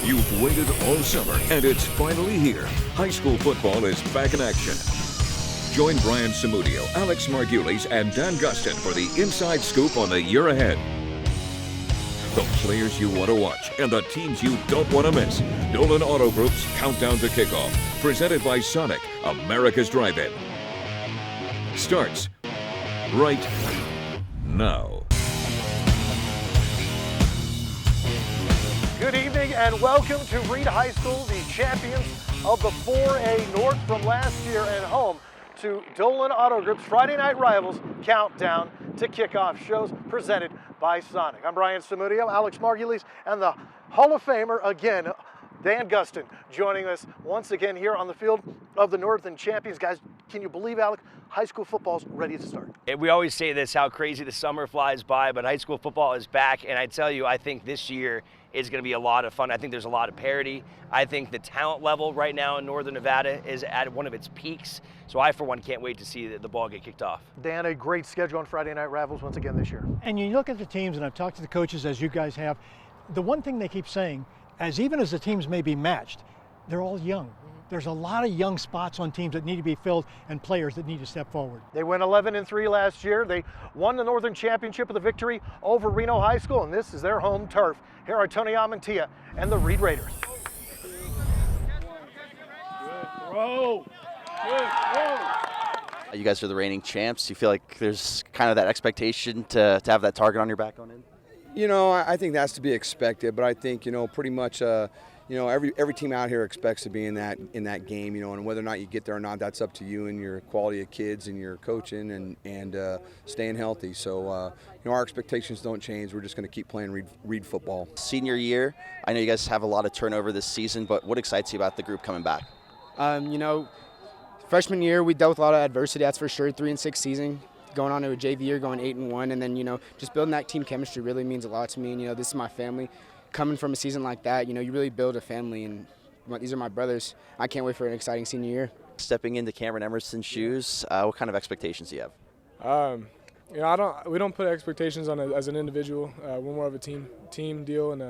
You've waited all summer, and it's finally here. High school football is back in action. Join Brian Samudio, Alex Margulies, and Dan Gustin for the inside scoop on the year ahead. The players you want to watch and the teams you don't want to miss. Dolan Auto Group's Countdown to Kickoff, presented by Sonic, America's Drive-In. Starts right now. Good evening and welcome to Reed High School, the champions of the 4A North from last year, and home to Dolan Auto Group's Friday Night Rivals Countdown to Kickoff shows presented by Sonic. I'm Brian Samudio, Alex Margulies, and the Hall of Famer again, Dan Gustin, joining us once again here on the field of the Northern Champions. Guys, can you believe, Alex, high school football's ready to start? We always say this, how crazy the summer flies by, but high school football is back, and I tell you, I think this year is going to be a lot of fun. I think there's a lot of parity. I think the talent level right now in Northern Nevada is at one of its peaks, so I, for one, can't wait to see the ball get kicked off. Dan, a great schedule on Friday Night Rivals once again this year. And you look at the teams, and I've talked to the coaches, as you guys have, the one thing they keep saying, even as the teams may be matched, they're all young. There's a lot of young spots on teams that need to be filled and players that need to step forward. They went 11-3 last year. They won the Northern Championship with a victory over Reno High School, and this is their home turf. Here are Tony Amantia and the Reed Raiders. You guys are the reigning champs. You feel like there's kind of that expectation to have that target on your back going in? You know, I think that's to be expected, but I think, pretty much, every team out here expects to be in that game, and whether or not you get there or not, that's up to you and your quality of kids and your coaching and staying healthy. So, our expectations don't change. We're just going to keep playing Reed football. Senior year, I know you guys have a lot of turnover this season, but what excites you about the group coming back? Freshman year we dealt with a lot of adversity, that's for sure. 3-6 season, going on to a JV year, going 8-1, and then just building that team chemistry really means a lot to me. And this is my family. Coming from a season like that, you really build a family, and these are my brothers. I can't wait for an exciting senior year. Stepping into Cameron Emerson's shoes, what kind of expectations do you have? We don't put expectations on as an individual. We're more of a team deal, and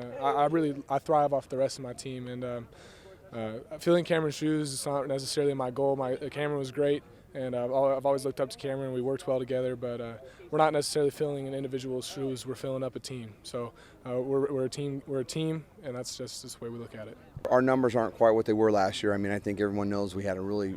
I thrive off the rest of my team. And filling Cameron's shoes is not necessarily my goal. Cameron was great, and I've always looked up to Cameron. We worked well together, but we're not necessarily filling an individual's shoes. We're filling up a team. So we're a team. We're a team, and that's just the way we look at it. Our numbers aren't quite what they were last year. I think everyone knows we had a really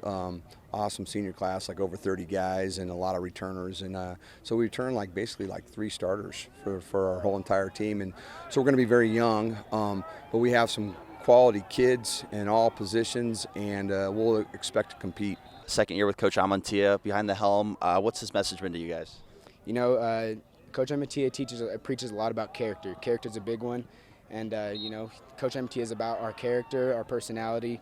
awesome senior class, like over 30 guys and a lot of returners, and so we returned basically 3 starters for our whole entire team, and so we're going to be very young, but we have some quality kids in all positions, and we'll expect to compete. Second year with Coach Amantia behind the helm. What's his message been to you guys? Coach Amantia preaches a lot about character. Character's a big one, and Coach Amantia is about our character, our personality.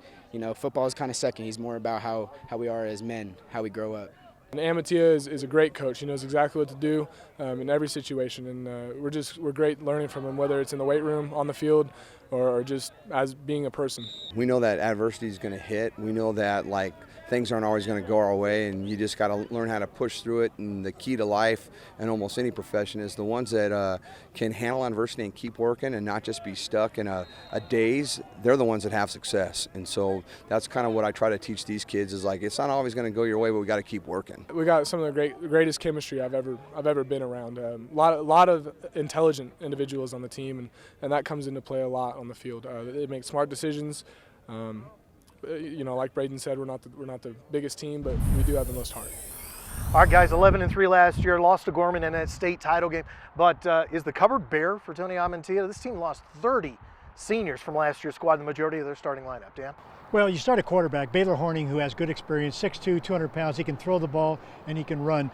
Football is kind of second. He's more about how we are as men, how we grow up. And Amantia is a great coach. He knows exactly what to do in every situation, and we're great learning from him, whether it's in the weight room, on the field, or just as being a person. We know that adversity is going to hit. We know that things aren't always going to go our way, and you just got to learn how to push through it. And the key to life and almost any profession is the ones that can handle adversity and keep working and not just be stuck in a daze. They're the ones that have success. And so that's kind of what I try to teach these kids is it's not always going to go your way, but we got to keep working. We got some of the greatest chemistry I've ever been around. A lot of intelligent individuals on the team, and that comes into play a lot on the field. They make smart decisions. Like Braden said, we're not the biggest team, but we do have the most heart. All right, guys, 11-3 last year, lost to Gorman in that state title game. But is the cupboard bare for Tony Amantia? This team lost 30 seniors from last year's squad, the majority of their starting lineup. Dan? Well, you start a quarterback, Baylor Horning, who has good experience, 6'2", 200 pounds. He can throw the ball and he can run.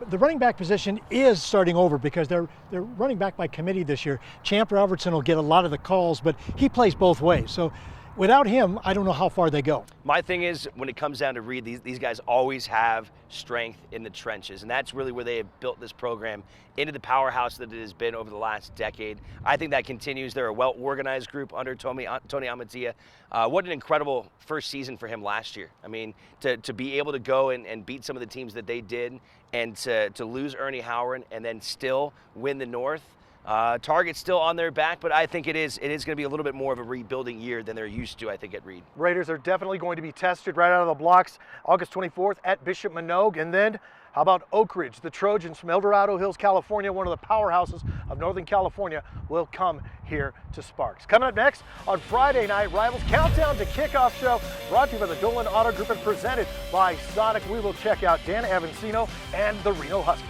The running back position is starting over because they're running back by committee this year. Champ Robertson will get a lot of the calls, but he plays both ways. So without him, I don't know how far they go. My thing is, when it comes down to Reed, these guys always have strength in the trenches, and that's really where they have built this program into the powerhouse that it has been over the last decade. I think that continues. They're a well-organized group under Tony Amantia. What an incredible first season for him last year. To be able to go and beat some of the teams that they did, and to lose Ernie Howard and then still win the North. Target's still on their back, but I think it is going to be a little bit more of a rebuilding year than they're used to, I think, at Reed. Raiders are definitely going to be tested right out of the blocks August 24th at Bishop Manogue. And then how about Oak Ridge? The Trojans from El Dorado Hills, California, one of the powerhouses of Northern California, will come here to Sparks. Coming up next on Friday Night Rivals, Countdown to Kickoff show brought to you by the Dolan Auto Group and presented by Sonic. We will check out Dan Avancino and the Reno Huskies.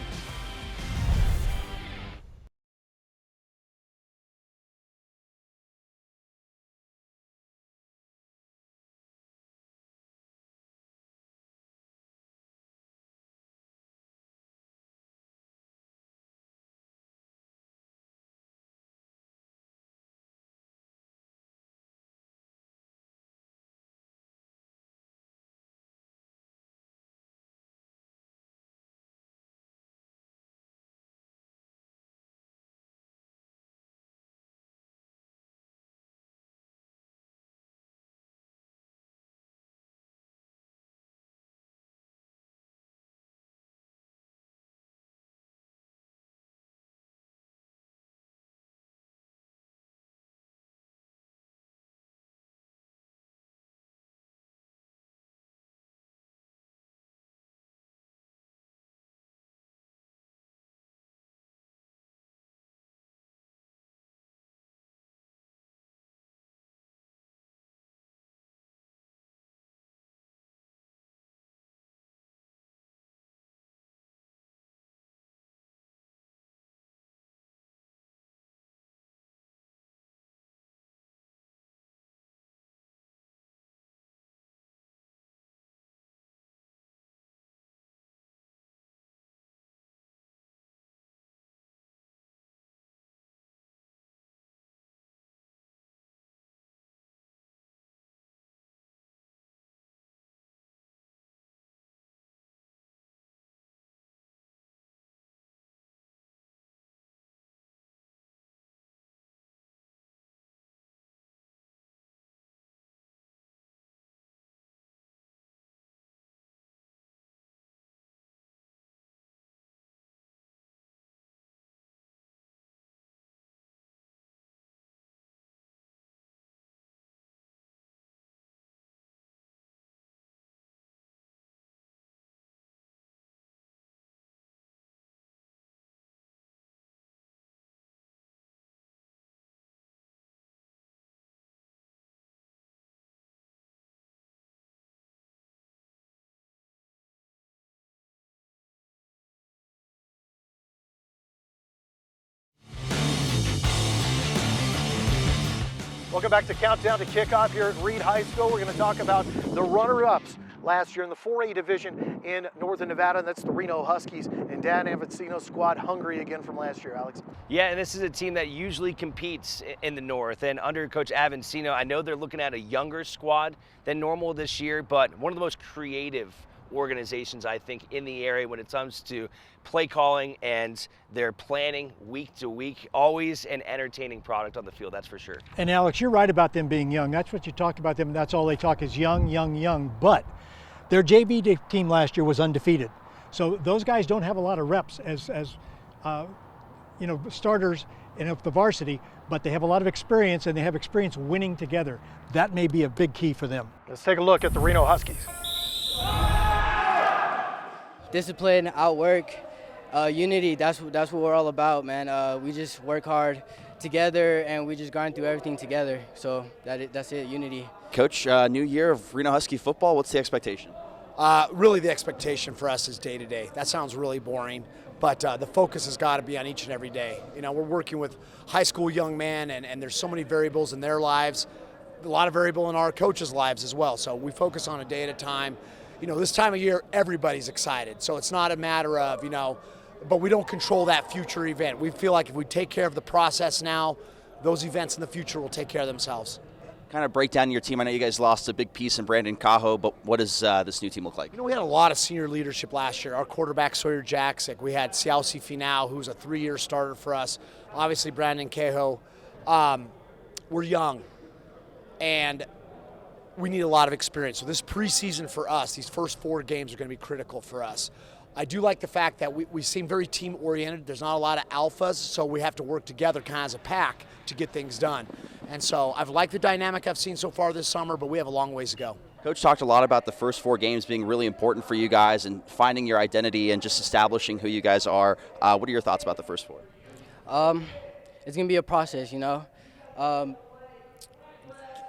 Welcome back to Countdown to Kickoff here at Reed High School. We're going to talk about the runner-ups last year in the 4A division in Northern Nevada, and that's the Reno Huskies and Dan Avancino's squad, hungry again from last year, Alex. Yeah, and this is a team that usually competes in the North, and under Coach Avancino, I know they're looking at a younger squad than normal this year, but one of the most creative organizations, I think, in the area when it comes to play calling and their planning week to week. Always an entertaining product on the field, that's for sure. And Alex, you're right about them being young. That's what you talk about them. That's all they talk is young, young, young. But their JV team last year was undefeated. So those guys don't have a lot of reps as starters in the varsity, but they have a lot of experience, and they have experience winning together. That may be a big key for them. Let's take a look at the Reno Huskies. Discipline, outwork, unity, that's what we're all about, man. We just work hard together, and we just grind through everything together. So that's it, unity. Coach, new year of Reno Husky football, what's the expectation? Really the expectation for us is day-to-day. That sounds really boring, but the focus has got to be on each and every day. You know, we're working with high school young men, and there's so many variables in their lives, a lot of variable in our coaches' lives as well. So we focus on a day at a time. You know, this time of year, everybody's excited. So it's not a matter of, but we don't control that future event. We feel like if we take care of the process now, those events in the future will take care of themselves. Kind of break down your team. I know you guys lost a big piece in Brandon Cajo, but what does this new team look like? We had a lot of senior leadership last year. Our quarterback, Sawyer Jaksic. We had Siausi Finau, who's a 3-year starter for us. Obviously, Brandon Cajo. We're young, and we need a lot of experience. So this preseason for us, these first 4 games are going to be critical for us. I do like the fact that we seem very team-oriented. There's not a lot of alphas, so we have to work together kind of as a pack to get things done. And so I've liked the dynamic I've seen so far this summer, but we have a long ways to go. Coach talked a lot about the first 4 games being really important for you guys and finding your identity and just establishing who you guys are. What are your thoughts about the first 4? It's going to be a process, you know.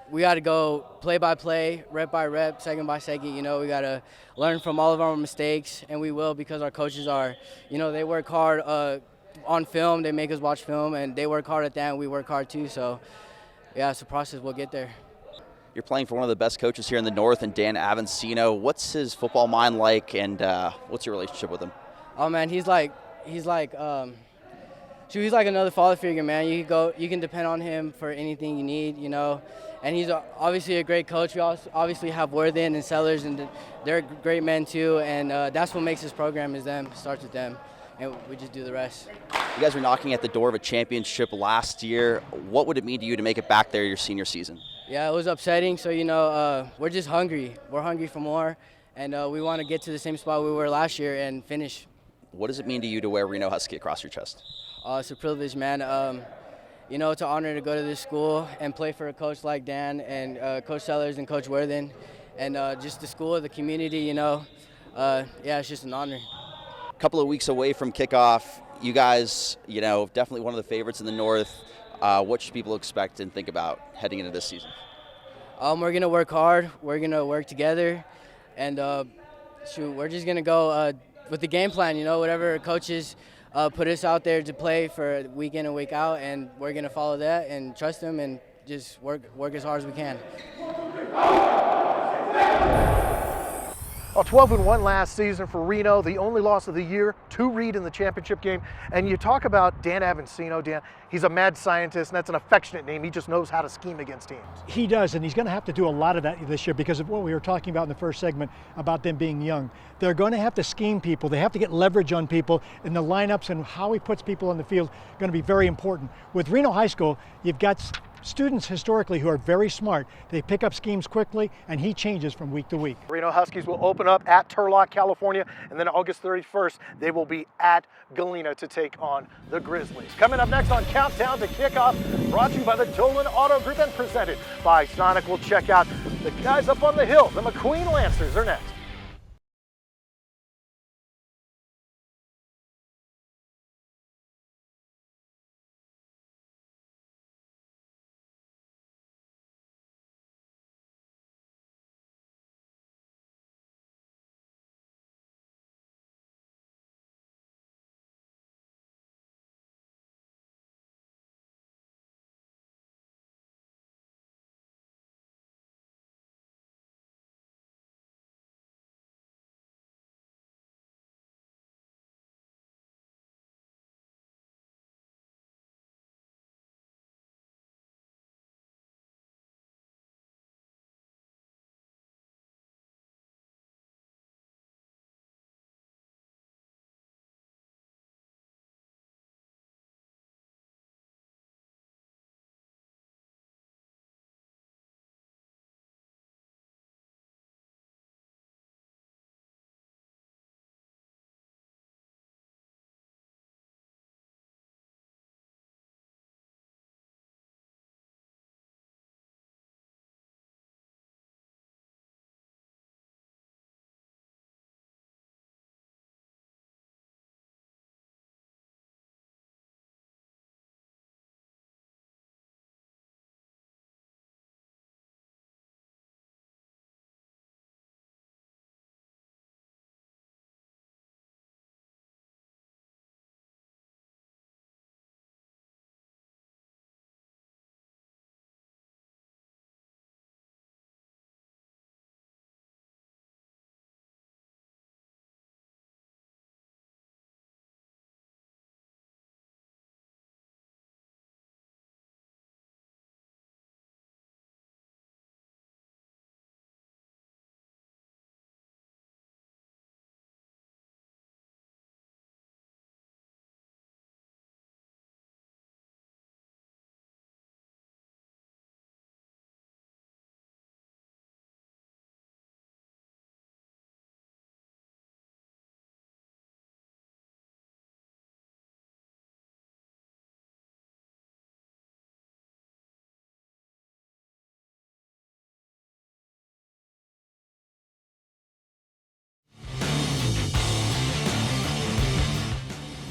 We got to go play by play, rep by rep, second by second. You know, we got to learn from all of our mistakes, and we will, because our coaches are, you know, they work hard on film. They make us watch film, and they work hard at that, and we work hard too. So, yeah, it's a process. We'll get there. You're playing for one of the best coaches here in the North, and Dan Avancino. What's his football mind like, and what's your relationship with him? Oh man, he's like another father figure, man. You can depend on him for anything you need, you know. And he's obviously a great coach. We also obviously have Worthen and Sellers, and they're great men too. And that's what makes this program is them. It starts with them, and we just do the rest. You guys were knocking at the door of a championship last year. What would it mean to you to make it back there your senior season? Yeah, it was upsetting. So, you know, we're just hungry. We're hungry for more, and we want to get to the same spot we were last year and finish. What does it mean to you to wear Reno Husky across your chest? It's a privilege, man. You know, it's an honor to go to this school and play for a coach like Dan and Coach Sellers and Coach Worthen, and just the school, the community, you know. Yeah, it's just an honor. A couple of weeks away from kickoff, you guys, you know, definitely one of the favorites in the North. What should people expect and think about heading into this season? We're going to work hard. We're going to work together. And we're just going to go with the game plan, you know, whatever coaches put us out there to play for week in and week out. And we're going to follow that and trust them and just work as hard as we can. Well, 12-1 last season for Reno, the only loss of the year to Reed in the championship game. And you talk about Dan Avancino. Dan, he's a mad scientist, and that's an affectionate name. He just knows how to scheme against teams. He does, and he's going to have to do a lot of that this year because of what we were talking about in the first segment about them being young. They're going to have to scheme people. They have to get leverage on people, and the lineups and how he puts people on the field are going to be very important. With Reno High School, you've got students historically who are very smart. They pick up schemes quickly, and he changes from week to week. Reno Huskies will open up at Turlock, California, and then August 31st, they will be at Galena to take on the Grizzlies. Coming up next on Countdown to Kickoff, brought to you by the Dolan Auto Group and presented by Sonic. We'll check out the guys up on the hill, the McQueen Lancers. They're next.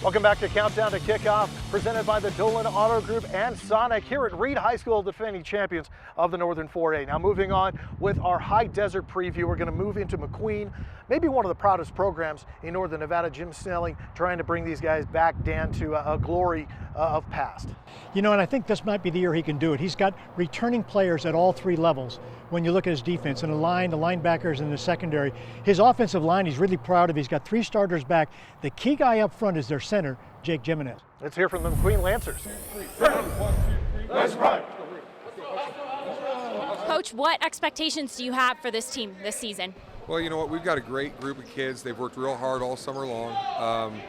Welcome back to Countdown to Kickoff, presented by the Dolan Auto Group and Sonic here at Reed High School, defending champions of the Northern 4A. Now moving on with our High Desert preview, we're going to move into McQueen, maybe one of the proudest programs in Northern Nevada. Jim Snelling trying to bring these guys back down to a glory of past. You know, and I think this might be the year he can do it. He's got returning players at all three levels. When you look at his defense and the line, the linebackers and the secondary, his offensive line he's really proud of. He's got 3 starters back. The key guy up front is their center, Jake Jimenez. Let's hear from the McQueen Lancers. Let's run. Coach, what expectations do you have for this team this season? Well, you know what, we've got a great group of kids. They've worked real hard all summer long.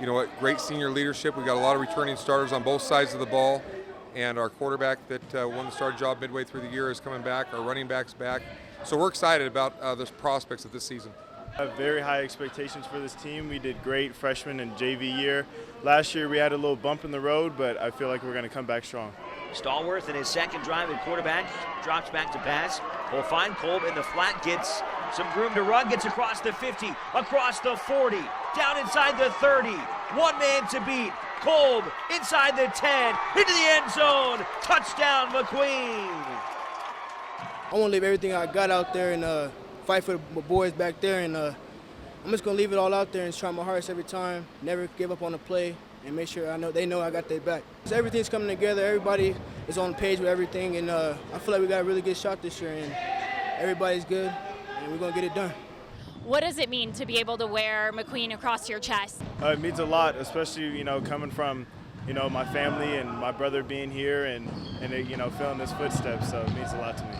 You know what, great senior leadership. We've got a lot of returning starters on both sides of the ball. And our quarterback that won the starting job midway through the year is coming back. Our running back's back. So we're excited about the prospects of this season. I have very high expectations for this team. We did great freshman and JV year. Last year we had a little bump in the road, but I feel like we're going to come back strong. Stallworth in his second drive at quarterback, drops back to pass. Will find Kolb in the flat, gets some room to run, gets across the 50, across the 40, down inside the 30. One man to beat. Kolb inside the 10, into the end zone. Touchdown, McQueen. I want to leave everything I got out there and fight for the boys back there. And I'm just going to leave it all out there and try my hardest every time. Never give up on the play and make sure they know I got their back. So everything's coming together. Everybody is on the page with everything. And I feel like we got a really good shot this year. And everybody's good. And we're going to get it done. What does it mean to be able to wear McQueen across your chest? It means a lot, especially, coming from, my family and my brother being here and filling his footsteps. So it means a lot to me.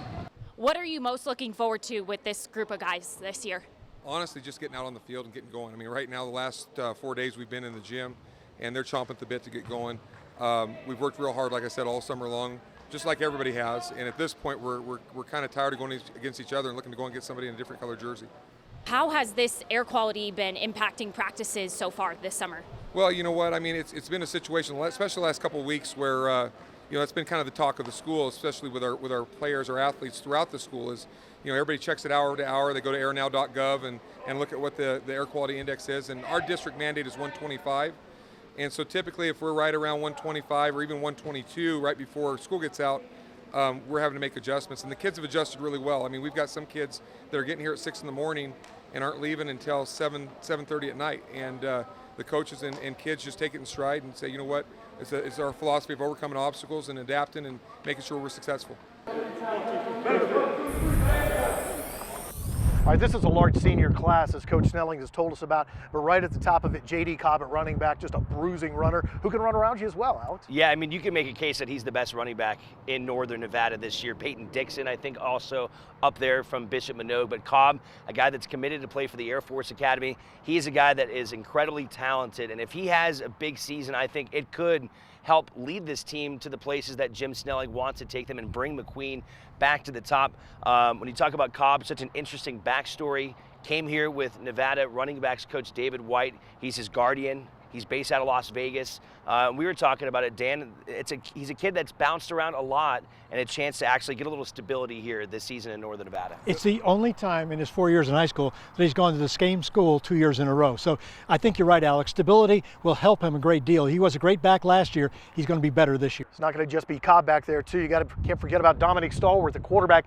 What are you most looking forward to with this group of guys this year? Honestly, just getting out on the field and getting going. I mean, right now, the last 4 days we've been in the gym, and they're chomping at the bit to get going. We've worked real hard, like I said, all summer long, just like everybody has. And at this point, we're kind of tired of going against each other and looking to go and get somebody in a different color jersey. How has this air quality been impacting practices so far this summer? Well, you know what? I mean, it's been a situation, especially the last couple of weeks, where it's been kind of the talk of the school, especially with our players, our athletes throughout the school. Is everybody checks it hour to hour. They go to airnow.gov and look at what the air quality index is. And our district mandate is 125. And so typically, if we're right around 125 or even 122 right before school gets out, we're having to make adjustments. And the kids have adjusted really well. I mean, we've got some kids that are getting here at 6 in the morning and aren't leaving until 7:30 at night. And the coaches and kids just take it in stride and say, you know what, it's our philosophy of overcoming obstacles and adapting and making sure we're successful. All right, this is a large senior class, as Coach Snelling has told us about, but right at the top of it, J.D. Cobb at running back, just a bruising runner who can run around you as well, Alex. Yeah, I mean, you can make a case that he's the best running back in Northern Nevada this year. Peyton Dixon, I think, also up there from Bishop Manogue, but Cobb, a guy that's committed to play for the Air Force Academy, he is a guy that is incredibly talented, and if he has a big season, I think it could help lead this team to the places that Jim Snelling wants to take them and bring McQueen back to the top. When you talk about Cobb, such an interesting backstory. Came here with Nevada running backs coach David White. He's his guardian. He's based out of Las Vegas. We were talking about it, Dan. He's a kid that's bounced around a lot and a chance to actually get a little stability here this season in Northern Nevada. It's the only time in his 4 years in high school that he's gone to the same school 2 years in a row. So I think you're right, Alex. Stability will help him a great deal. He was a great back last year. He's going to be better this year. It's not going to just be Cobb back there too. Can't forget about Dominic Stallworth, the quarterback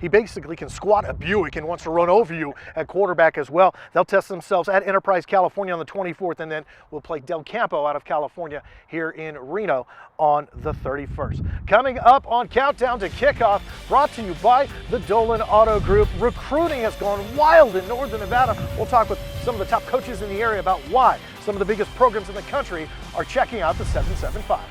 he basically can squat a Buick and wants to run over you at quarterback as well. They'll test themselves at Enterprise, California on the 24th, and then we'll play Del Campo out of California here in Reno on the 31st. Coming up on Countdown to Kickoff, brought to you by the Dolan Auto Group. Recruiting has gone wild in Northern Nevada. We'll talk with some of the top coaches in the area about why some of the biggest programs in the country are checking out the 775.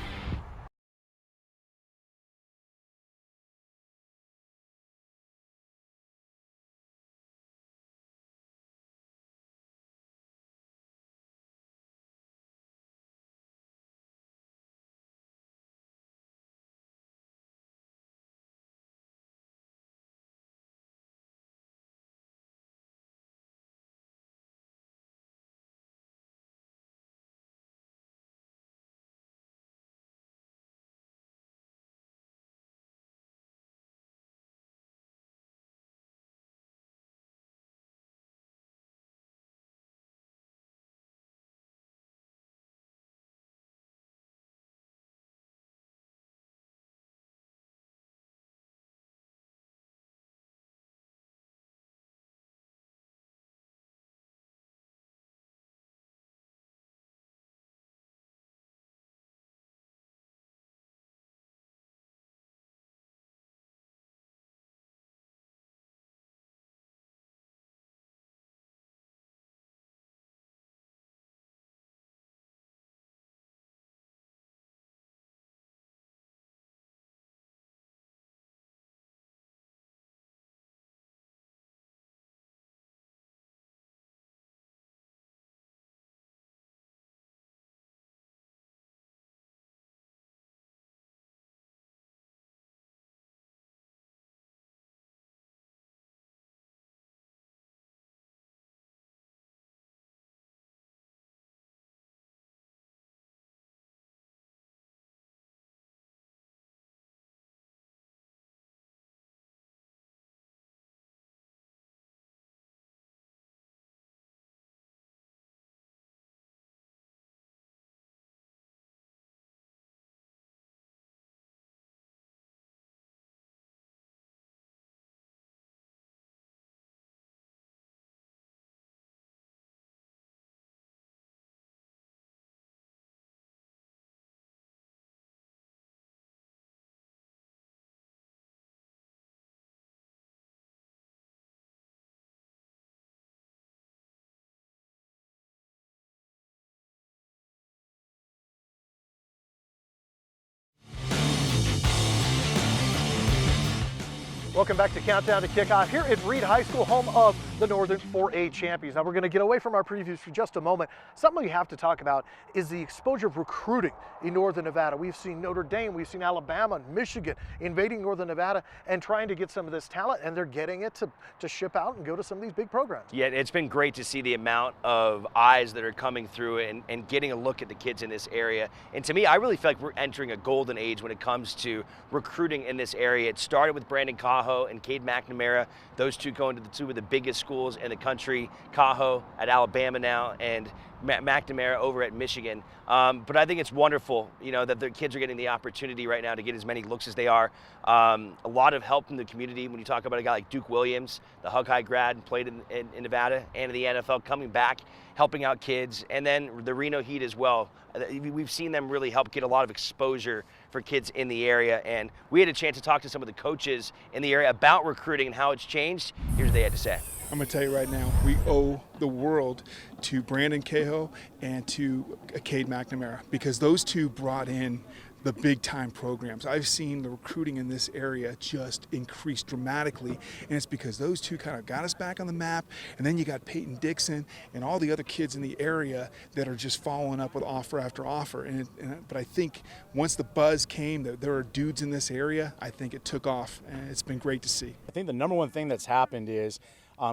Welcome back to Countdown to Kickoff here at Reed High School, home of the Northern 4A champions. Now we're going to get away from our previews for just a moment. Something we have to talk about is the exposure of recruiting in Northern Nevada. We've seen Notre Dame, we've seen Alabama and Michigan invading Northern Nevada and trying to get some of this talent, and they're getting it to ship out and go to some of these big programs. Yeah, it's been great to see the amount of eyes that are coming through and getting a look at the kids in this area. And to me, I really feel like we're entering a golden age when it comes to recruiting in this area. It started with Brandon Cajo and Cade McNamara, those two going to the two of the biggest schools in the country, Cajo at Alabama now, and McNamara over at Michigan. But I think it's wonderful, that the kids are getting the opportunity right now to get as many looks as they are. A lot of help from the community when you talk about a guy like Duke Williams, the Hug High grad, played in Nevada and in the NFL, coming back, helping out kids, and then the Reno Heat as well. We've seen them really help get a lot of exposure for kids in the area, and we had a chance to talk to some of the coaches in the area about recruiting and how it's changed. Here's what they had to say. I'm going to tell you right now, we owe the world to Brandon Cajo and to Cade McNamara, because those two brought in the big-time programs. I've seen the recruiting in this area just increase dramatically, and it's because those two kind of got us back on the map, and then you got Peyton Dixon and all the other kids in the area that are just following up with offer after offer. But I think once the buzz came that there are dudes in this area, I think it took off, and it's been great to see. I think the number one thing that's happened is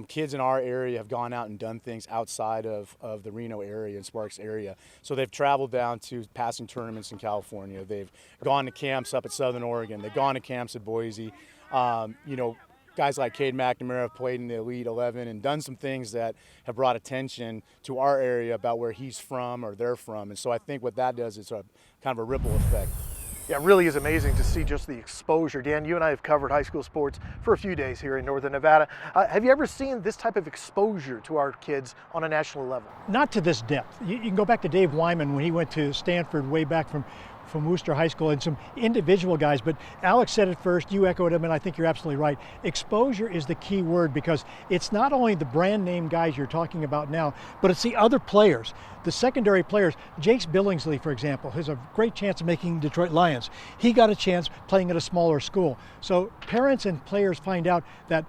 kids in our area have gone out and done things outside of the Reno area and Sparks area. So they've traveled down to passing tournaments in California. They've gone to camps up at Southern Oregon. They've gone to camps at Boise. Guys like Cade McNamara have played in the Elite 11 and done some things that have brought attention to our area about where he's from or they're from. And so I think what that does is a kind of a ripple effect. Yeah, it really is amazing to see just the exposure. Dan, you and I have covered high school sports for a few days here in Northern Nevada. Have you ever seen this type of exposure to our kids on a national level? Not to this depth. You can go back to Dave Wyman when he went to Stanford way back from Worcester High School, and some individual guys, but Alex said it first, you echoed him, and I think you're absolutely right. Exposure is the key word, because it's not only the brand name guys you're talking about now, but it's the other players, the secondary players. Jace Billingsley, for example, has a great chance of making Detroit Lions. He got a chance playing at a smaller school. So parents and players find out that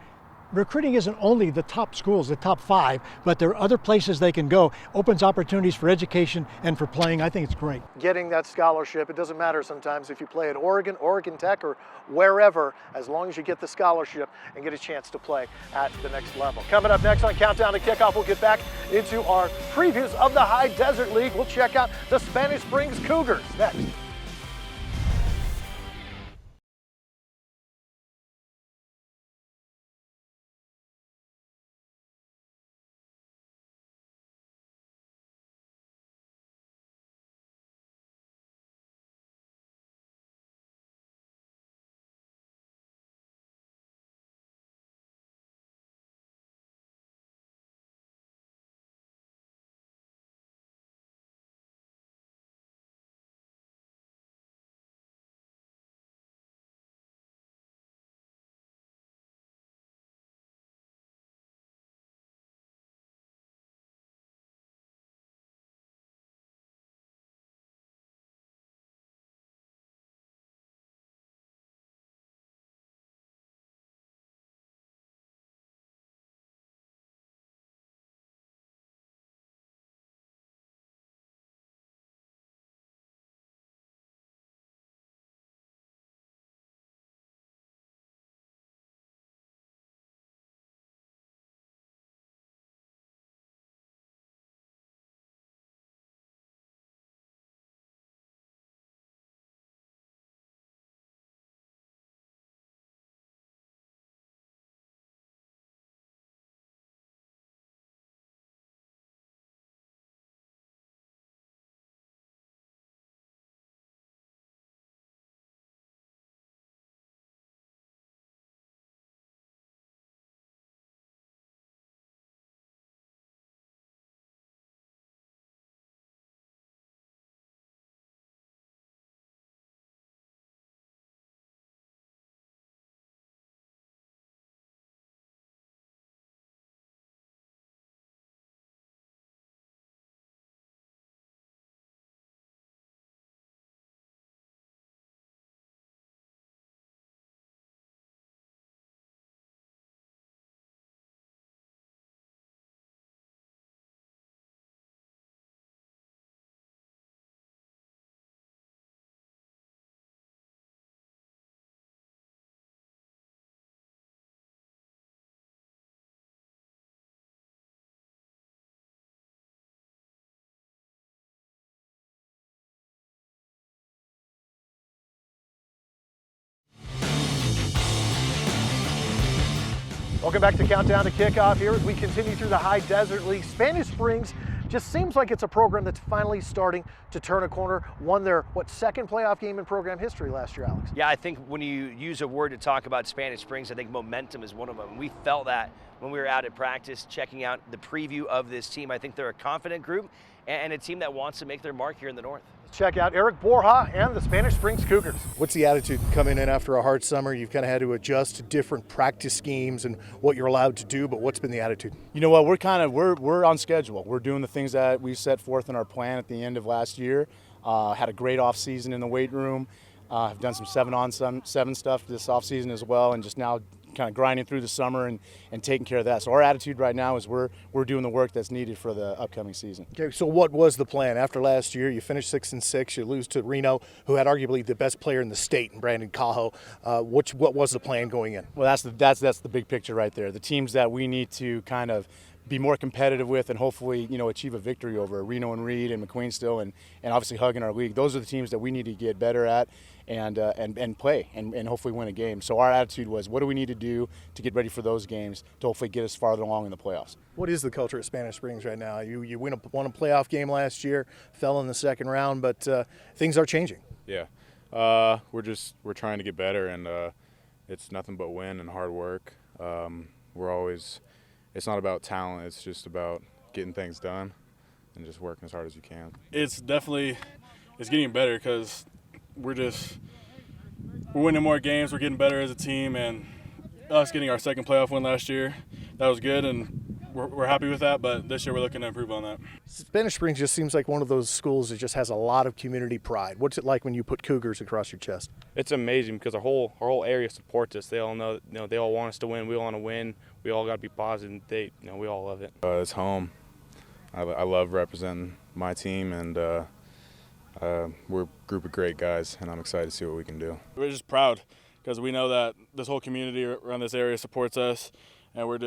recruiting isn't only the top schools, the top 5, but there are other places they can go. Opens opportunities for education and for playing. I think it's great. Getting that scholarship, it doesn't matter sometimes if you play at Oregon, Oregon Tech, or wherever, as long as you get the scholarship and get a chance to play at the next level. Coming up next on Countdown to Kickoff, we'll get back into our previews of the High Desert League. We'll check out the Spanish Springs Cougars next. Welcome back to Countdown to Kickoff here as we continue through the High Desert League. Spanish Springs just seems like it's a program that's finally starting to turn a corner. Won their, second playoff game in program history last year, Alex? Yeah, I think when you use a word to talk about Spanish Springs, I think momentum is one of them. We felt that when we were out at practice, checking out the preview of this team. I think they're a confident group and a team that wants to make their mark here in the North. Check out Eric Borja and the Spanish Springs Cougars. What's the attitude coming in after a hard summer? You've kind of had to adjust to different practice schemes and what you're allowed to do, but what's been the attitude? You know what, we're on schedule. We're doing the things that we set forth in our plan at the end of last year. Had a great off season in the weight room. I've done some 7-on-7 stuff this off season as well, and just now kind of grinding through the summer and taking care of that. So our attitude right now is we're doing the work that's needed for the upcoming season. Okay, so what was the plan after last year? You finished 6-6. You lose to Reno, who had arguably the best player in the state in Brandon Cajo. What was the plan going in? Well, that's the big picture right there. The teams that we need to kind of be more competitive with and hopefully, achieve a victory over Reno and Reed and McQueen still and obviously Hug in our league. Those are the teams that we need to get better at and play and hopefully win a game. So our attitude was, what do we need to do to get ready for those games to hopefully get us farther along in the playoffs? What is the culture at Spanish Springs right now? You won a playoff game last year, fell in the second round, but things are changing. Yeah, we're trying to get better, and it's nothing but win and hard work. It's not about talent, it's just about getting things done and just working as hard as you can. It's getting better because we're winning more games, we're getting better as a team, and us getting our second playoff win last year, that was good, and we're happy with that, but this year we're looking to improve on that. Spanish Springs just seems like one of those schools that just has a lot of community pride. What's it like when you put Cougars across your chest? It's amazing because our whole area supports us. They all know, they all want us to win. We all want to win. We all got to be positive. We all love it. It's home. I love representing my team, and we're a group of great guys, and I'm excited to see what we can do. We're just proud because we know that this whole community around this area supports us, and we're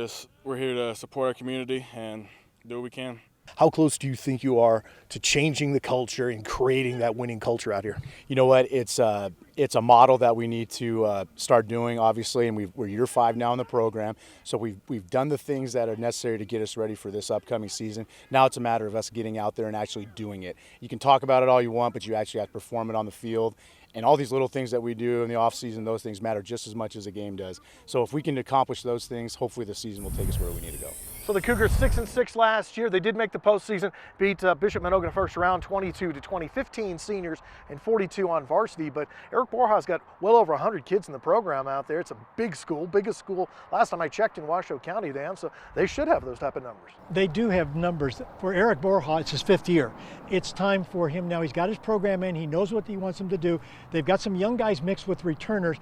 here to support our community and do what we can. How close do you think you are to changing the culture and creating that winning culture out here? You know what? It's a model that we need to start doing, obviously, and we're year 5 now in the program. So we've done the things that are necessary to get us ready for this upcoming season. Now it's a matter of us getting out there and actually doing it. You can talk about it all you want, but you actually have to perform it on the field. And all these little things that we do in the offseason, those things matter just as much as a game does. So if we can accomplish those things, hopefully the season will take us where we need to go. So the Cougars 6-6 last year. They did make the postseason, beat Bishop Manoga in the first round, 22-20, 15 seniors and 42 on varsity. But Eric Borja's got well over 100 kids in the program out there. It's a big school, biggest school last time I checked in Washoe County, Dan. So they should have those type of numbers. They do have numbers. For Eric Borja, it's his 5th year. It's time for him now. He's got his program in. He knows what he wants them to do. They've got some young guys mixed with returners.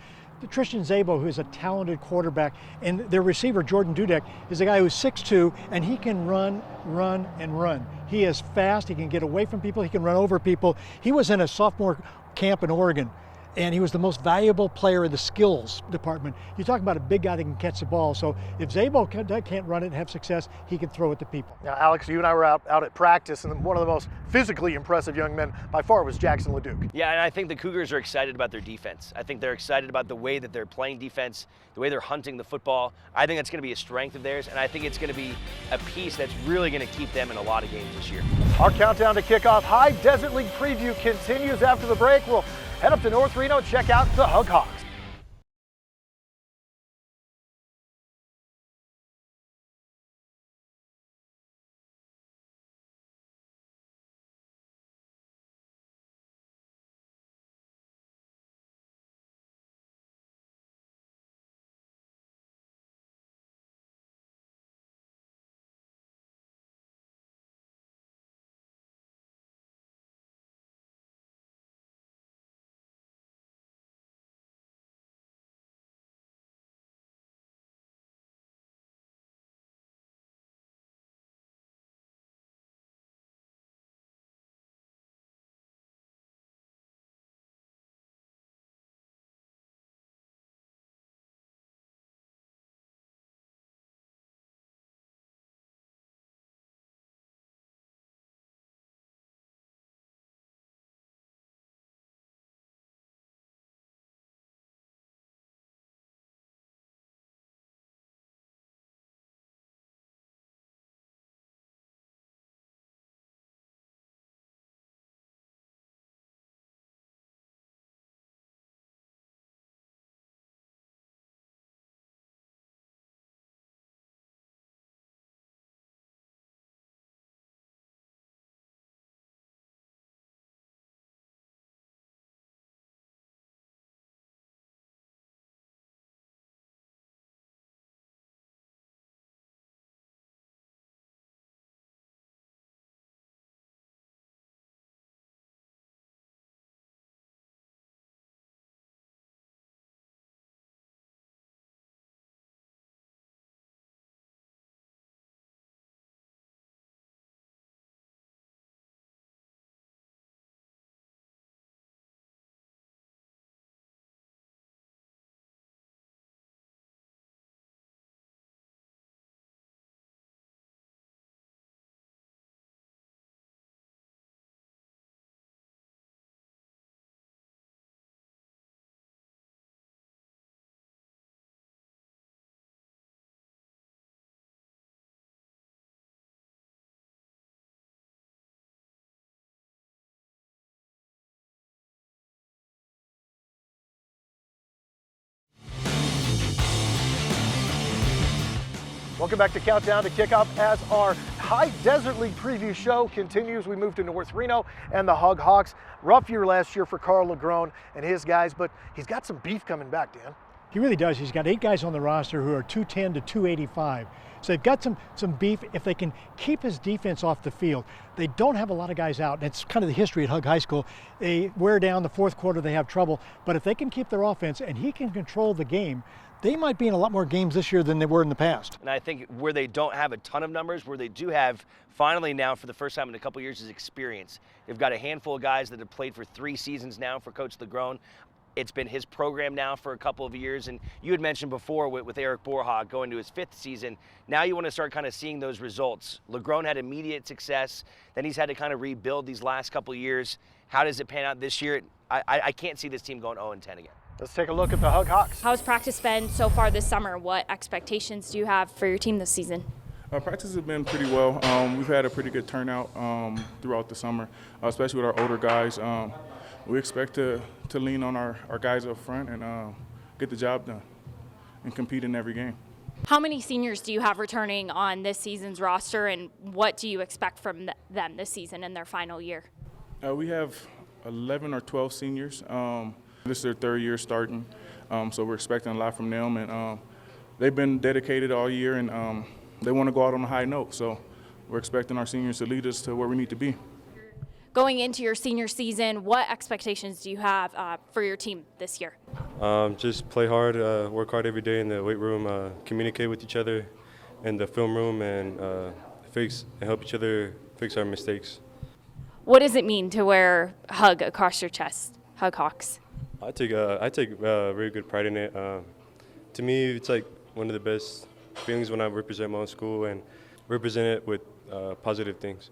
Tristan Zabo, who is a talented quarterback, and their receiver, Jordan Dudek, is a guy who's 6'2", and he can run. He is fast, he can get away from people, he can run over people. He was in a sophomore camp in Oregon, and he was the most valuable player in the skills department. You talk about a big guy that can catch the ball, so if Zabo can't run it and have success, he can throw it to people. Now, Alex, you and I were out at practice, and one of the most physically impressive young men by far was Jackson LeDuc. Yeah, and I think the Cougars are excited about their defense. I think they're excited about the way that they're playing defense, the way they're hunting the football. I think that's going to be a strength of theirs, and I think it's going to be a piece that's really going to keep them in a lot of games this year. Our countdown to kickoff High Desert League preview continues after the break. We'll head up to North Reno, check out the Hug Hawks. Welcome back to Countdown to Kickoff as our High Desert League preview show continues. We moved to North Reno and the Hug Hawks. Rough year last year for Carl Legrone and his guys, but he's got some beef coming back, Dan. He really does. He's got 8 guys on the roster who are 210 to 285. So they've got some beef if they can keep his defense off the field. They don't have a lot of guys out, and it's kind of the history at Hug High School. They wear down the fourth quarter, they have trouble. But if they can keep their offense and he can control the game, they might be in a lot more games this year than they were in the past. And I think where they don't have a ton of numbers, where they do have, finally now for the first time in a couple years, is experience. They've got a handful of guys that have played for 3 seasons now for Coach Legrone. It's been his program now for a couple of years, and you had mentioned before with Eric Borhag going to his 5th season. Now you want to start kind of seeing those results. Legrone had immediate success, then he's had to kind of rebuild these last couple of years. How does it pan out this year? I can't see this team going 0-10 again. Let's take a look at the Hug Hawks. How's practice been so far this summer? What expectations do you have for your team this season? Practice has been pretty well. We've had a pretty good turnout throughout the summer, especially with our older guys. We expect to lean on our guys up front and get the job done and compete in every game. How many seniors do you have returning on this season's roster, and what do you expect from them this season in their final year? We have 11 or 12 seniors. This is their 3rd year starting, so we're expecting a lot from them. And they've been dedicated all year, and they want to go out on a high note. So we're expecting our seniors to lead us to where we need to be. Going into your senior season, what expectations do you have for your team this year? Just play hard, work hard every day in the weight room, communicate with each other in the film room, and help each other fix our mistakes. What does it mean to wear Hug across your chest, Hug Hawks? I take very good pride in it. To me, it's like one of the best feelings when I represent my own school and represent it with positive things.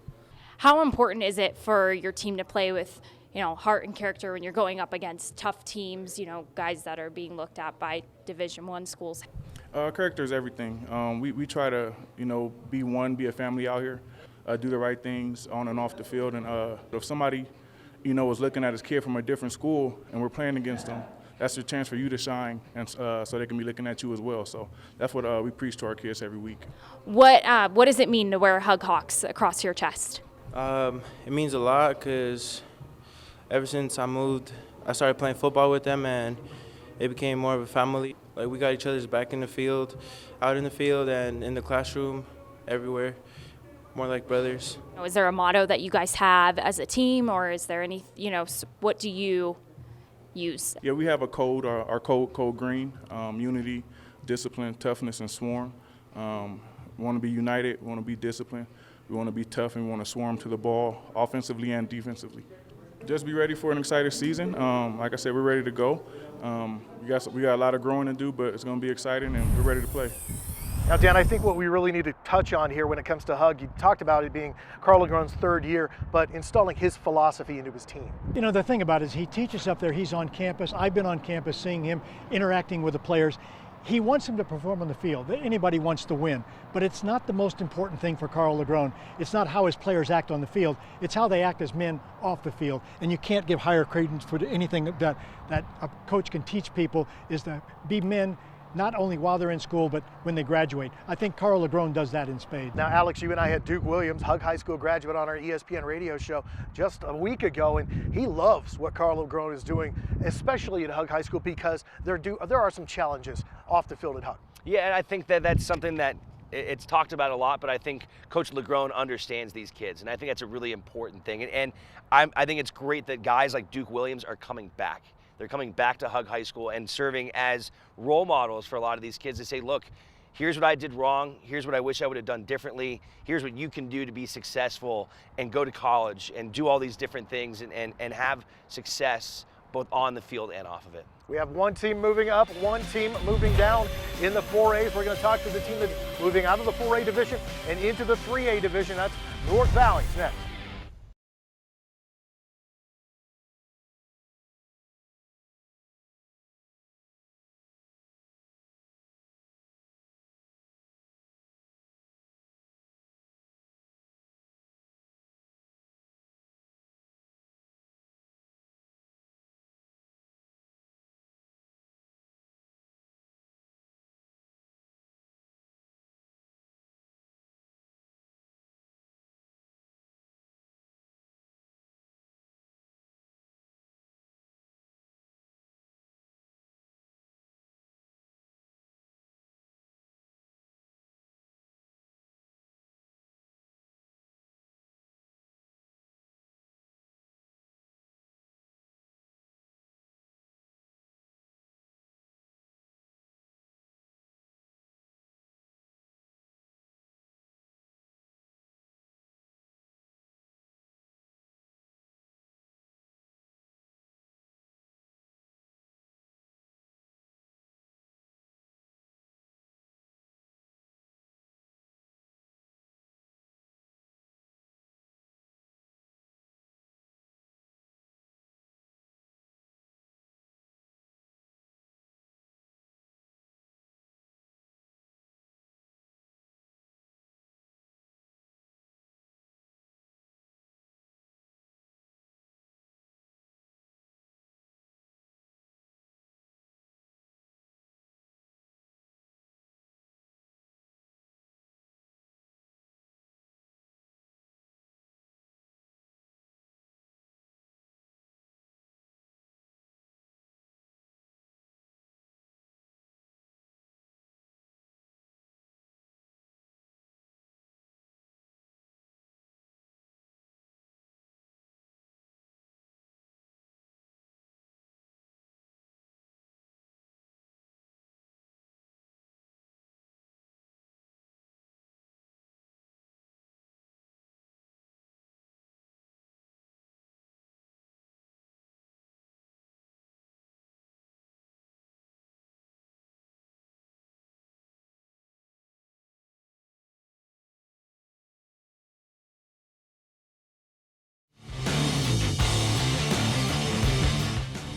How important is it for your team to play with, heart and character when you're going up against tough teams, guys that are being looked at by Division I schools? Character is everything. We try to, be a family out here, do the right things on and off the field. And if somebody, is looking at his kid from a different school and we're playing against them, that's a chance for you to shine, and so they can be looking at you as well. So that's what we preach to our kids every week. What does it mean to wear Hug Hawks across your chest? It means a lot because ever since I moved, I started playing football with them, and it became more of a family. Like, we got each other's back in the field, out in the field, and in the classroom, everywhere. More like brothers. Is there a motto that you guys have as a team, or is there any, what do you use? Yeah, we have a code, our code green, unity, discipline, toughness, and swarm. We want to be united, we want to be disciplined. We want to be tough, and we want to swarm to the ball offensively and defensively. Just be ready for an exciting season. Like I said, we're ready to go. We got a lot of growing to do, but it's going to be exciting, and we're ready to play. Now, Dan, I think what we really need to touch on here when it comes to Hug, you talked about it being Carl Legrone's 3rd year, but installing his philosophy into his team. The thing about it is he teaches up there. He's on campus. I've been on campus seeing him interacting with the players. He wants them to perform on the field. Anybody wants to win, but it's not the most important thing for Carl Legrone. It's not how his players act on the field. It's how they act as men off the field. And you can't give higher credence for anything that a coach can teach people is to be men, not only while they're in school, but when they graduate. I think Carl Legrone does that in spades. Now, Alex, you and I had Duke Williams, Hug High School graduate, on our ESPN radio show just a week ago, and he loves what Carl Legrone is doing, especially at Hug High School, because there are some challenges off the field at Hug. Yeah, and I think that's something that it's talked about a lot, but I think Coach Legrone understands these kids, and I think that's a really important thing. And I think it's great that guys like Duke Williams are coming back. They're coming back to Hug High School and serving as role models for a lot of these kids to say, look, here's what I did wrong. Here's what I wish I would have done differently. Here's what you can do to be successful and go to college and do all these different things and have success both on the field and off of it. We have one team moving up, one team moving down in the 4As. We're going to talk to the team that's moving out of the 4A division and into the 3A division. That's North Valley next.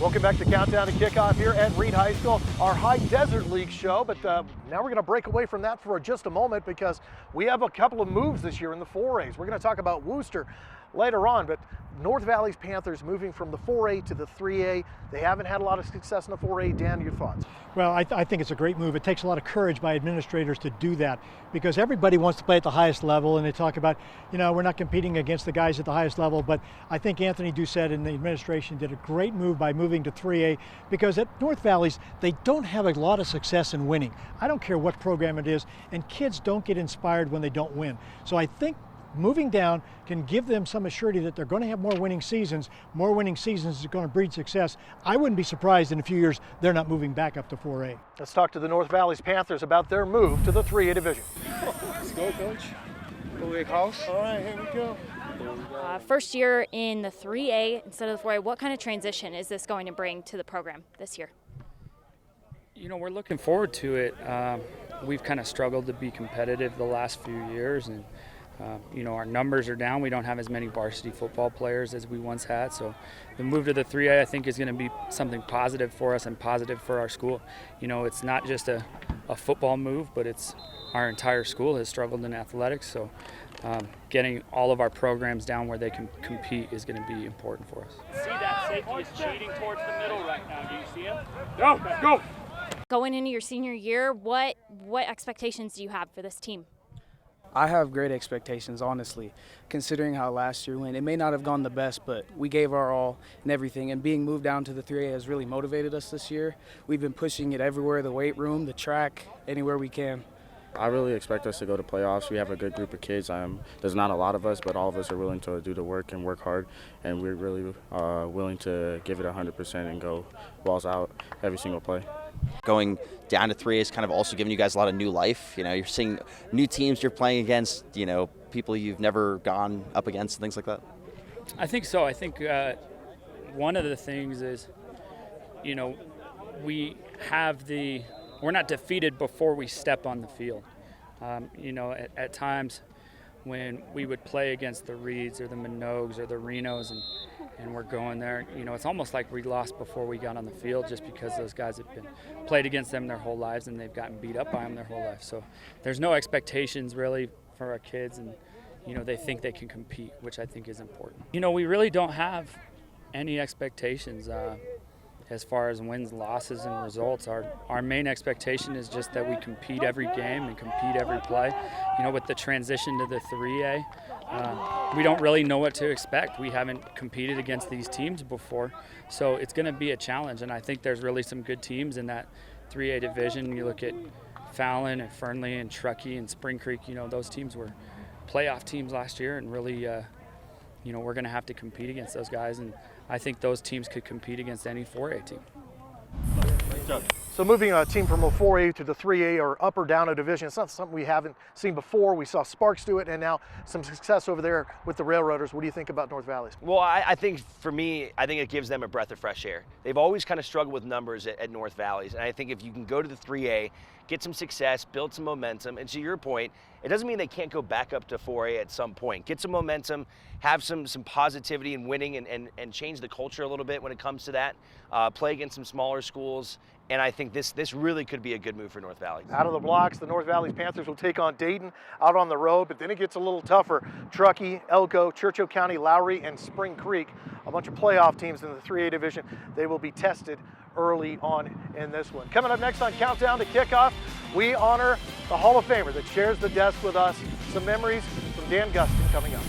Welcome back to Countdown to Kickoff here at Reed High School, our High Desert League show. But now we're going to break away from that for just a moment because we have a couple of moves this year in the 4As. We're going to talk about Wooster later on, but North Valley's Panthers moving from the 4A to the 3A. They haven't had a lot of success in the 4A. Dan, your thoughts? Well, I think it's a great move. It takes a lot of courage by administrators to do that because everybody wants to play at the highest level, and they talk about, we're not competing against the guys at the highest level, but I think Anthony Doucette and the administration did a great move by moving to 3A because at North Valley's, they don't have a lot of success in winning. I don't care what program it is, and kids don't get inspired when they don't win. So I think moving down can give them some assurity that they're going to have more winning seasons. More winning seasons is going to breed success. I wouldn't be surprised in a few years they're not moving back up to 4A. Let's talk to the North Valley's Panthers about their move to the 3A division. Let's go, Coach. Big house. All right, here we go. First year in the 3A instead of the 4A, what kind of transition is this going to bring to the program this year? We're looking forward to it. We've kind of struggled to be competitive the last few years, and our numbers are down. We don't have as many varsity football players as we once had. So the move to the 3A, I think, is going to be something positive for us and positive for our school. It's not just a football move, but it's our entire school has struggled in athletics. So getting all of our programs down where they can compete is going to be important for us. See that safety is cheating towards the middle right now. Do you see him? Go! Going into your senior year, what expectations do you have for this team? I have great expectations, honestly, considering how last year went. It may not have gone the best, but we gave our all and everything, and being moved down to the 3A has really motivated us this year. We've been pushing it everywhere, the weight room, the track, anywhere we can. I really expect us to go to playoffs. We have a good group of kids. There's not a lot of us, but all of us are willing to do the work and work hard, and we're really willing to give it 100% and go balls out every single play. Going down to 3A is kind of also giving you guys a lot of new life. You're seeing new teams you're playing against, people you've never gone up against and things like that. I think so. I think one of the things is, we're not defeated before we step on the field. At times when we would play against the Reeds or the Minogues or the Renos and we're going there, it's almost like we lost before we got on the field just because those guys have been played against them their whole lives and they've gotten beat up by them their whole life. So there's no expectations really for our kids, and they think they can compete, which I think is important. We really don't have any expectations as far as wins, losses, and results. Our main expectation is just that we compete every game and compete every play. With the transition to the 3A, we don't really know what to expect. We haven't competed against these teams before, so it's going to be a challenge, and I think there's really some good teams in that 3A division. You look at Fallon and Fernley and Truckee and Spring Creek, those teams were playoff teams last year, and really, we're going to have to compete against those guys, and I think those teams could compete against any 4A team. So moving a team from a 4A to the 3A or up or down a division, it's not something we haven't seen before. We saw Sparks do it, and now some success over there with the Railroaders. What do you think about North Valley's? Well, I think for me, I think it gives them a breath of fresh air. They've always kind of struggled with numbers at North Valley's, and I think if you can go to the 3A, get some success, build some momentum, and to your point, it doesn't mean they can't go back up to 4A at some point. Get some momentum, have some positivity in winning and change the culture a little bit when it comes to that. Play against some smaller schools, and I think this really could be a good move for North Valley. Out of the blocks, the North Valley's Panthers will take on Dayton out on the road, but then it gets a little tougher. Truckee, Elko, Churchill County, Lowry, and Spring Creek, a bunch of playoff teams in the 3A division. They will be tested early on in this one. Coming up next on Countdown to Kickoff, we honor the Hall of Famer that shares the desk with us. Some memories from Dan Gustin coming up.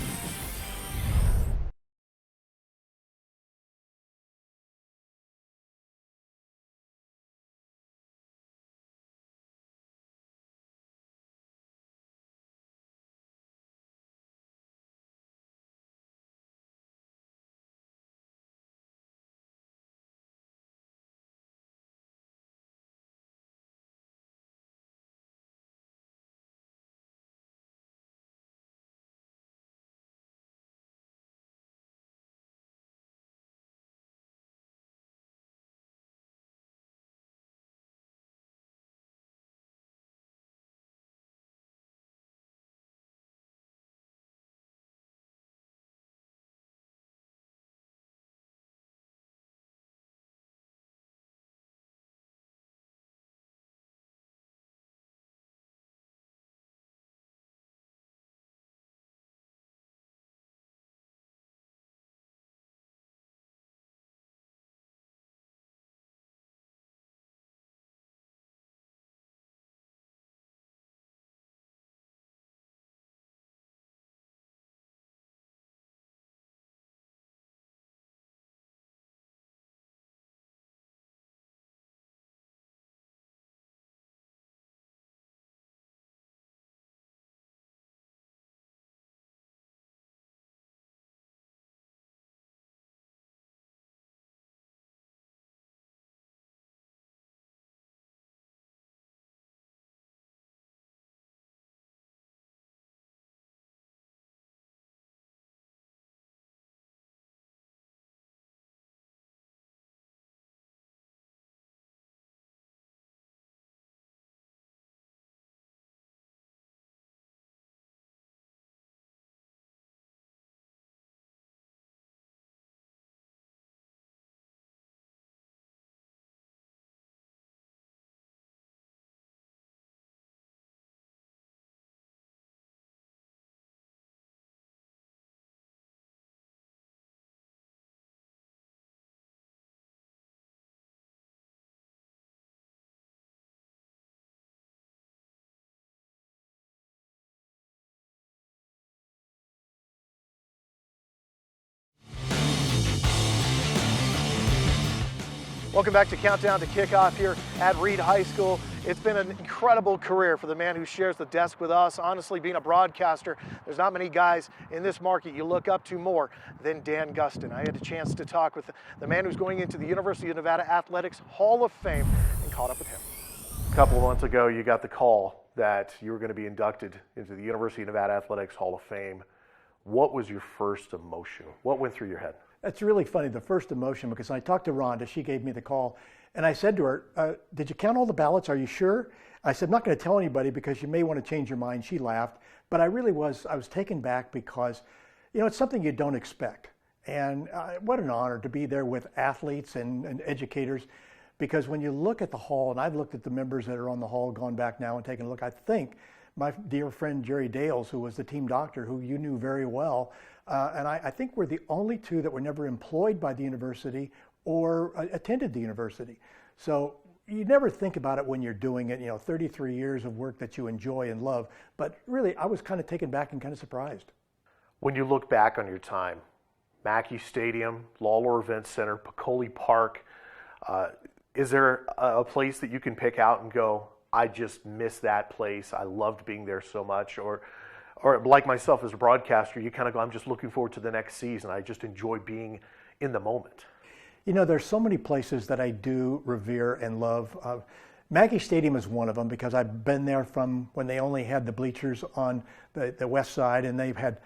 Welcome back to Countdown to Kickoff here at Reed High School. It's been an incredible career for the man who shares the desk with us. Honestly, being a broadcaster, there's not many guys in this market you look up to more than Dan Gustin. I had a chance to talk with the man who's going into the University of Nevada Athletics Hall of Fame and caught up with him. A couple of months ago, you got the call that you were going to be inducted into the University of Nevada Athletics Hall of Fame. What was your first emotion? What went through your head? It's really funny, the first emotion, because I talked to Rhonda, she gave me the call, and I said to her, did you count all the ballots? Are you sure? I said, I'm not going to tell anybody because you may want to change your mind. She laughed, but I was taken back because, it's something you don't expect. And what an honor to be there with athletes and educators, because when you look at the hall, and I've looked at the members that are on the hall, gone back now and taken a look, I think my dear friend Jerry Dales, who was the team doctor, who you knew very well, and I think we're the only two that were never employed by the university or attended the university. So you never think about it when you're doing it, 33 years of work that you enjoy and love. But really, I was kind of taken back and kind of surprised. When you look back on your time, Mackey Stadium, Lawlor Event Center, Peccole Park, is there a place that you can pick out and go, I just miss that place, I loved being there so much? Or like myself as a broadcaster, you kind of go, I'm just looking forward to the next season. I just enjoy being in the moment. There's so many places that I do revere and love. Mackey Stadium is one of them because I've been there from when they only had the bleachers on the west side, and they've had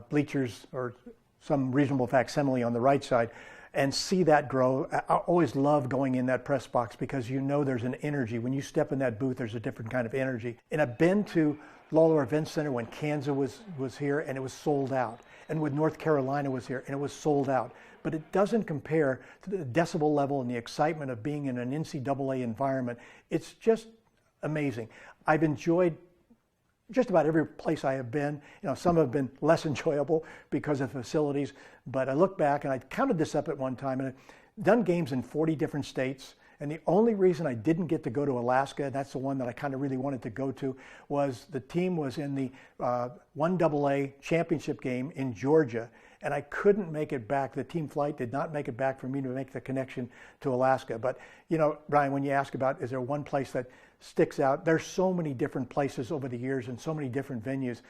bleachers or some reasonable facsimile on the right side, and see that grow. I always love going in that press box because there's an energy. When you step in that booth, there's a different kind of energy. And I've been to Lawlor Event Center when Kansas was here and it was sold out. And when North Carolina was here and it was sold out. But it doesn't compare to the decibel level and the excitement of being in an NCAA environment. It's just amazing. I've enjoyed just about every place I have been. Some have been less enjoyable because of facilities, but I look back and I counted this up at one time, and I've done games in 40 different states. And the only reason I didn't get to go to Alaska, and that's the one that I kind of really wanted to go to, was the team was in the 1AA championship game in Georgia, and I couldn't make it back. The team flight did not make it back for me to make the connection to Alaska. But, Brian, when you ask about is there one place that sticks out, there's so many different places over the years and so many different venues,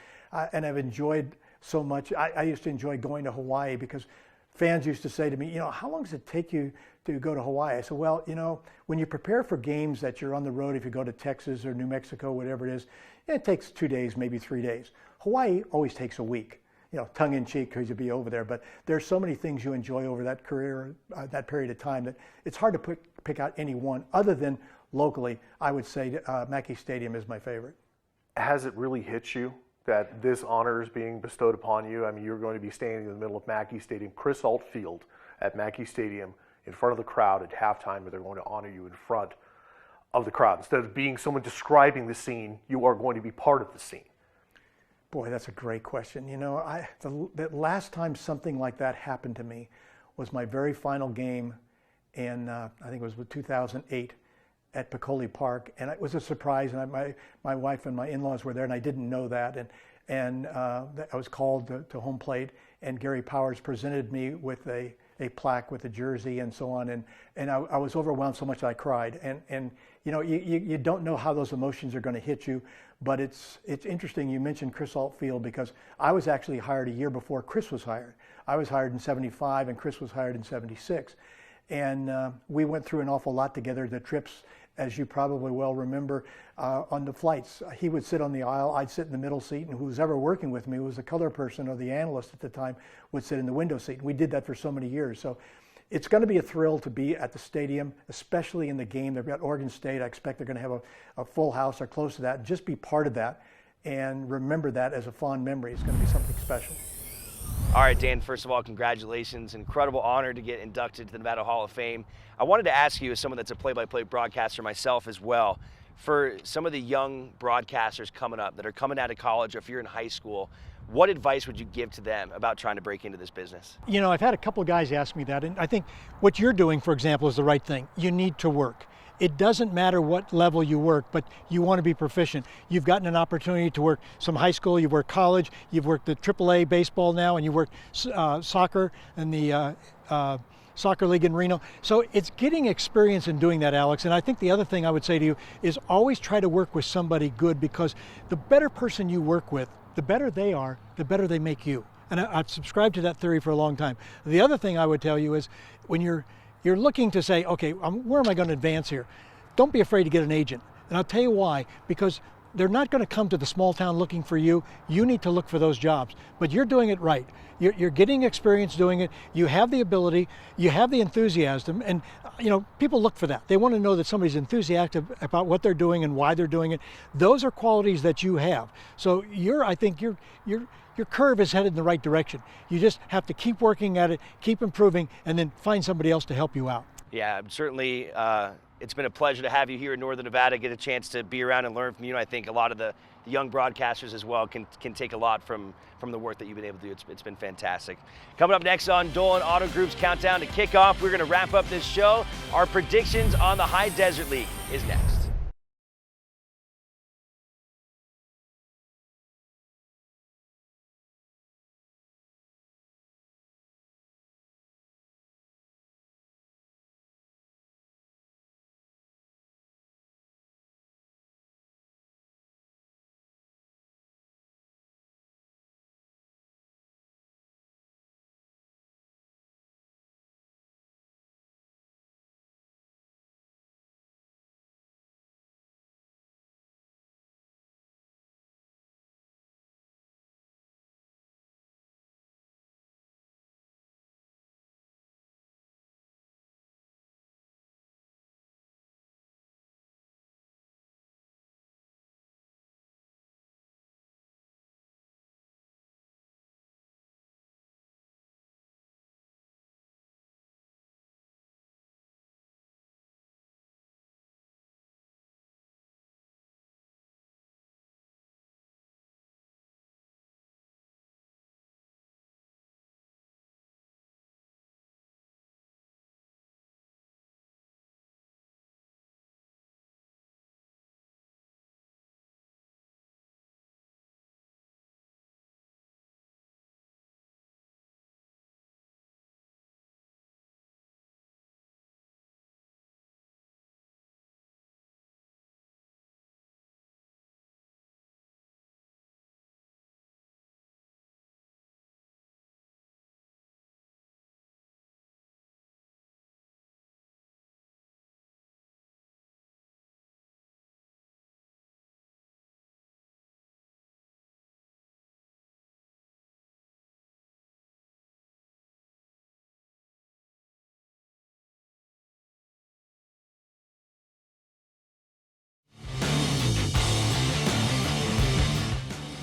and I've enjoyed so much. I used to enjoy going to Hawaii because fans used to say to me, how long does it take you to go to Hawaii? I said, well, when you prepare for games that you're on the road, if you go to Texas or New Mexico, whatever it is, it takes 2 days, maybe 3 days. Hawaii always takes a week, tongue in cheek because you'll be over there. But there's so many things you enjoy over that career, that period of time, that it's hard to pick out any one. Other than locally, I would say Mackey Stadium is my favorite. Has it really hit you that this honor is being bestowed upon you? I mean, you're going to be standing in the middle of Mackey Stadium, Chris Ault Field at Mackey Stadium, in front of the crowd at halftime, where they're going to honor you in front of the crowd. Instead of being someone describing the scene, you are going to be part of the scene. Boy, that's a great question. The last time something like that happened to me was my very final game in, I think it was 2008 at Peccole Park, and it was a surprise, and my wife and my in-laws were there, and I didn't know that, and I was called to home plate, and Gary Powers presented me with a plaque with a jersey and so on, and I was overwhelmed so much that I cried, and you don't know how those emotions are going to hit you, but it's interesting you mentioned Chris Ault Field because I was actually hired a year before Chris was hired. I was hired in '75 and Chris was hired in '76, and we went through an awful lot together. The trips, as you probably well remember, on the flights. He would sit on the aisle, I'd sit in the middle seat, and who was ever working with me, who was the color person or the analyst at the time, would sit in the window seat. We did that for so many years. So it's going to be a thrill to be at the stadium, especially in the game. They've got Oregon State. I expect they're going to have a full house or close to that. Just be part of that and remember that as a fond memory. It's going to be something special. All right, Dan, first of all, congratulations. Incredible honor to get inducted to the Nevada Hall of Fame. I wanted to ask you, as someone that's a play-by-play broadcaster myself as well, for some of the young broadcasters coming up that are coming out of college, or if you're in high school, what advice would you give to them about trying to break into this business? I've had a couple of guys ask me that, and I think what you're doing, for example, is the right thing. You need to work. It doesn't matter what level you work, but you want to be proficient. You've gotten an opportunity to work some high school, you've worked college, you've worked the AAA baseball now, and you work soccer and the soccer league in Reno. So it's getting experience in doing that, Alex. And I think the other thing I would say to you is always try to work with somebody good, because the better person you work with, the better they are, the better they make you. And I've subscribed to that theory for a long time. The other thing I would tell you is when you're looking to say, okay, where am I going to advance here? Don't be afraid to get an agent. And I'll tell you why, because they're not going to come to the small town looking for you. You need to look for those jobs. But you're doing it right. You're getting experience doing it. You have the ability. You have the enthusiasm. And, people look for that. They want to know that somebody's enthusiastic about what they're doing and why they're doing it. Those are qualities that you have. So I think your curve is headed in the right direction. You just have to keep working at it, keep improving, and then find somebody else to help you out. Yeah, certainly. It's been a pleasure to have you here in Northern Nevada, get a chance to be around and learn from you. I think a lot of the young broadcasters as well can take a lot from the work that you've been able to do. It's been fantastic. Coming up next on Dolan Auto Group's Countdown to Kickoff, we're going to wrap up this show. Our predictions on the High Desert League is next.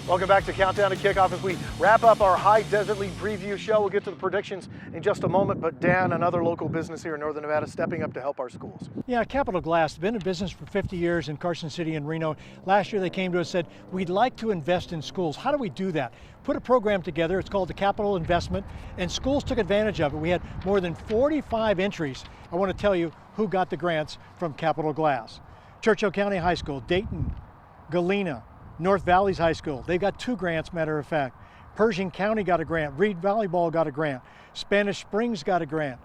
Welcome back to Countdown to Kickoff. As we wrap up our High Desert League preview show, we'll get to the predictions in just a moment. But Dan, another local business here in Northern Nevada, stepping up to help our schools. Yeah, Capital Glass, been in business for 50 years in Carson City and Reno. Last year they came to us and said, we'd like to invest in schools. How do we do that? Put a program together, it's called the Capital Investment, and schools took advantage of it. We had more than 45 entries. I want to tell you who got the grants from Capital Glass. Churchill County High School, Dayton, Galena, North Valley's High School. They got 2 grants, matter of fact. Pershing County got a grant. Reed Volleyball got a grant. Spanish Springs got a grant.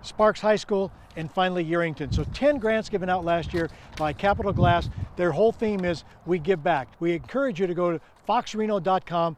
Sparks High School, and finally Yerington. So 10 grants given out last year by Capital Glass. Their whole theme is we give back. We encourage you to go to foxreno.com,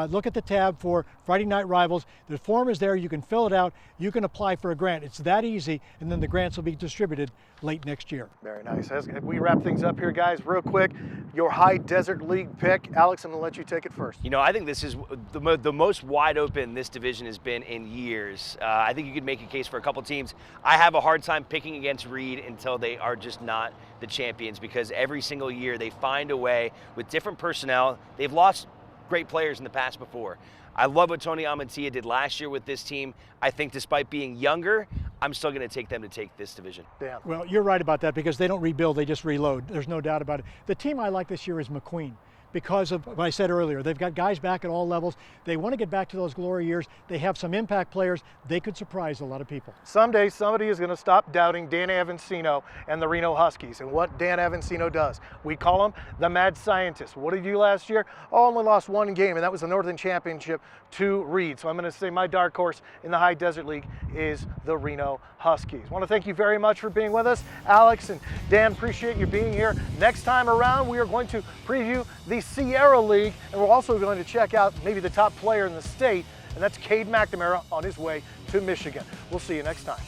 look at the tab for Friday Night Rivals. The form is there, you can fill it out, you can apply for a grant. It's that easy, and then the grants will be distributed late next year. Very nice. As we wrap things up here, guys, real quick, your High Desert League pick. Alex, I'm going to let you take it first. I think this is the most wide open this division has been in years. I think you could make a case for a couple teams. I have a hard time picking against Reed until they are just not the champions, because every single year they find a way with different personnel. They've lost great players in the past before. I love what Tony Amantia did last year with this team. I think despite being younger, I'm still going to take them to take this division. Dan. Well, you're right about that, because they don't rebuild, they just reload. There's no doubt about it. The team I like this year is McQueen, because of what I said earlier. They've got guys back at all levels. They want to get back to those glory years. They have some impact players. They could surprise a lot of people. Someday somebody is going to stop doubting Dan Avancino and the Reno Huskies and what Dan Avancino does. We call him the mad scientist. What did he do last year? Only lost one game, and that was the Northern Championship to Reed. So I'm going to say my dark horse in the High Desert League is the Reno Huskies. I want to thank you very much for being with us. Alex and Dan, appreciate you being here. Next time around, we are going to preview the Sierra League, and we're also going to check out maybe the top player in the state, and that's Cade McNamara on his way to Michigan. We'll see you next time.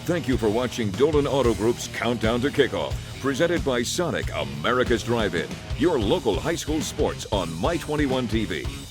Thank you for watching Dolan Auto Group's Countdown to Kickoff, presented by Sonic, America's Drive-In, your local high school sports on My 21 TV.